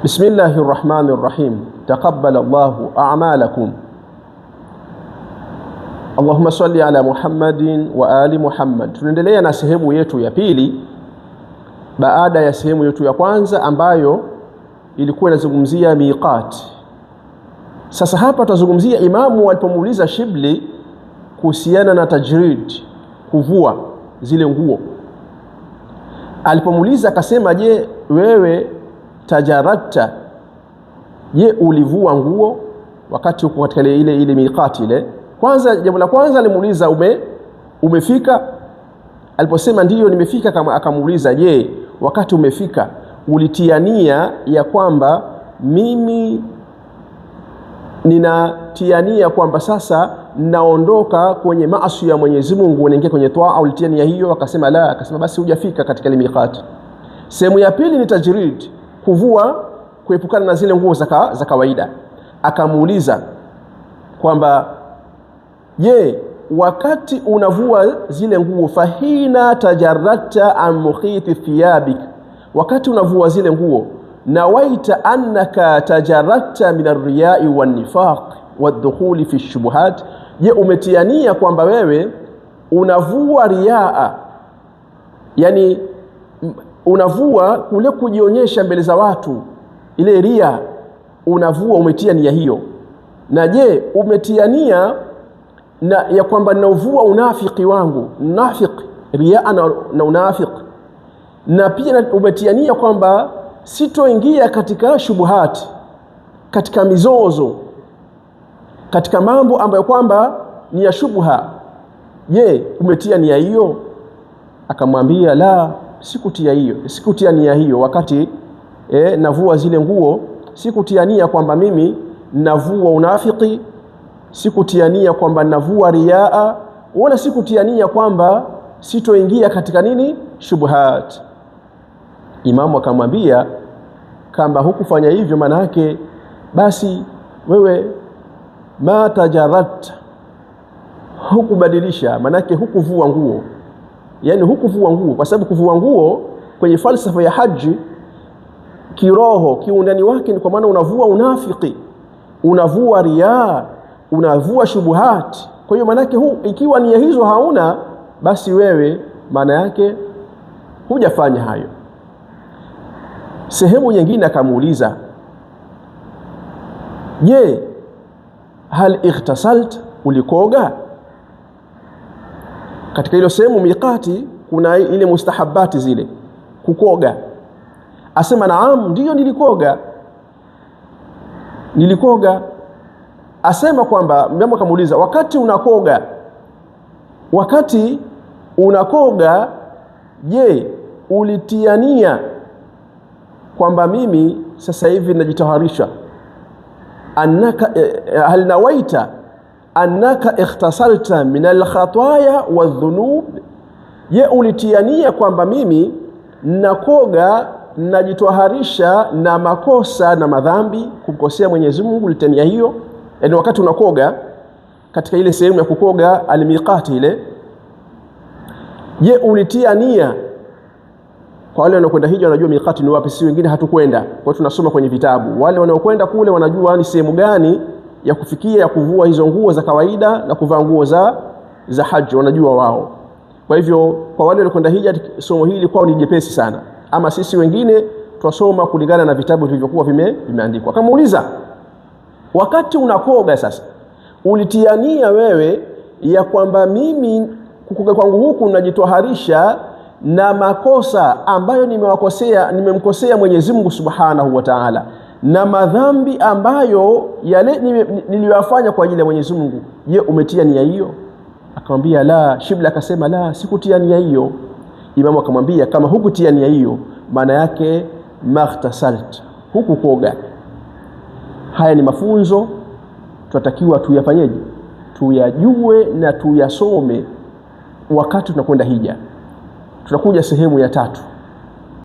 Bismillahir Rahmanir Rahim. Taqabbal Allahu a'malakum. Allahumma salli ala Muhammadin wa ali Muhammad. Tunaendelea na sehemu yetu ya pili baada ya sehemu yetu ya kwanza ambayo ilikuwa inazungumzia miqat. Sasa hapa tutazungumzia imamu alipomuuliza Shibli kuhusiana na tajrid, kuvua zile nguo. Alipomuuliza akasema, je, wewe tajaradta, je ulivua nguo wakati uko katika ile miqati ile? Kwanza, jambo la kwanza alimuuliza umefika? Aliposema ndiyo nimefika, kama akamuuliza, je, wakati umefika ulitia nia ya kwamba mimi ninatia nia kwamba sasa naondoka kwenye maasi ya Mwenyezi Mungu naingia kwenye toa, au ulitia nia hiyo? Akasema la. Akasema basi hujafika katika ile miqati. Sehemu ya pili ni tajrid, kuvua, kuepukana na zile nguo za kawaida. Akamuuliza kwamba je, wakati unavua zile nguo, fahina tajarrata an mukhiti thiyabik, wakati unavua zile nguo nawaita annaka tajarrata min ar-riya'i wan-nifaq wad-dukhuli fi ash-shubuhat, je umetiania kwamba wewe unavua riaa, yani unavua kule kujionyesha mbele za watu, ile ria unavua, umetia nia hiyo? Na je umetia na ya kwamba nauvua unafiki wangu, nafiki riaa na unafiki, na pia umetia nia kwamba sitoingia katika shubuhati, katika mizozo, katika mambo ambayo kwamba ni ya shubha? Je umetia nia hiyo? Akamwambia la, sikutia nia hiyo wakati navua zile nguo. Sikutia nia kwamba mimi navua unafiki, sikutia nia kwamba navua riaa, wala sikutia nia kwamba sitoingia katika shubhat. Imamu akamwambia kama hukufanya hivyo, maana yake basi wewe ma tajarat, hukubadilisha, maana yake hukuvua nguo. Yani hukuvua nguo, kwa sababu kuvua nguo kwenye falsafa ya haji kiroho, kiundani wake ni kwa maana unavua unafiki, unavua riaa, unavua shubuhat. Kwa hiyo maana yake ikiwa nia hizo hauna, basi wewe maana yake hujafanya hayo. Sehemu nyingine akamuuliza, je, hal ightasalt, ulikoga? Katika hilo sehemu miqati kuna ile mustahabati zile, kukoga. Asema naam, ndiyo nilikoga. Asema kwamba mjambo akamuuliza, wakati unakoga je ulitiania kwamba mimi sasa hivi najitaharisha, annaka hal nawaita annaka ikhtasalta min al-khataya wadh-dhunub, je ulitiania kwamba mimi nakoga najitaharisha na makosa na madhambi, kumkosea Mwenyezi Mungu? Ulitania hiyo? Yani wakati unakoga katika ile sehemu ya kukoga al-miqati ile, je ulitia nia? Kwa wale wanaokwenda hija wanajua miqati ni wapi, si wengine hatukwenda. Kwa hiyo tunasoma kwenye vitabu. Wale wanaokwenda kule wanajua ni sehemu gani ya kufikia ya kuvua hizo nguo za kawaida na kuvaa nguo za haji, wanajua wao. Kwa hivyo kwa wale wanaokwenda hija somo hili kwao ni jepesi sana, ama sisi wengine twasoma kulingana na vitabu vilivyokuwa vimeandikwa. Akamuuliza, wakati unakoga sasa ulitiania wewe ya kwamba mimi kukoga kwangu huku najitoharisha na makosa ambayo nimemkosea Mwenyezi Mungu Subhanahu wa Ta'ala, na madhambi ambayo yale niliyofanya kwa ajili ya Mwenyezi Mungu, je umetia nia hiyo? Akamwambia la. Shibli akasema la, sikutia nia hiyo. Imamu akamwambia kama hukutia nia hiyo, maana yake maghtasalt, hukukoga. Haya ni mafunzo tunatakiwa tuyafanyeje, tuyajue na tuyasome wakati tunakwenda hija. Tunakuja sehemu ya tatu.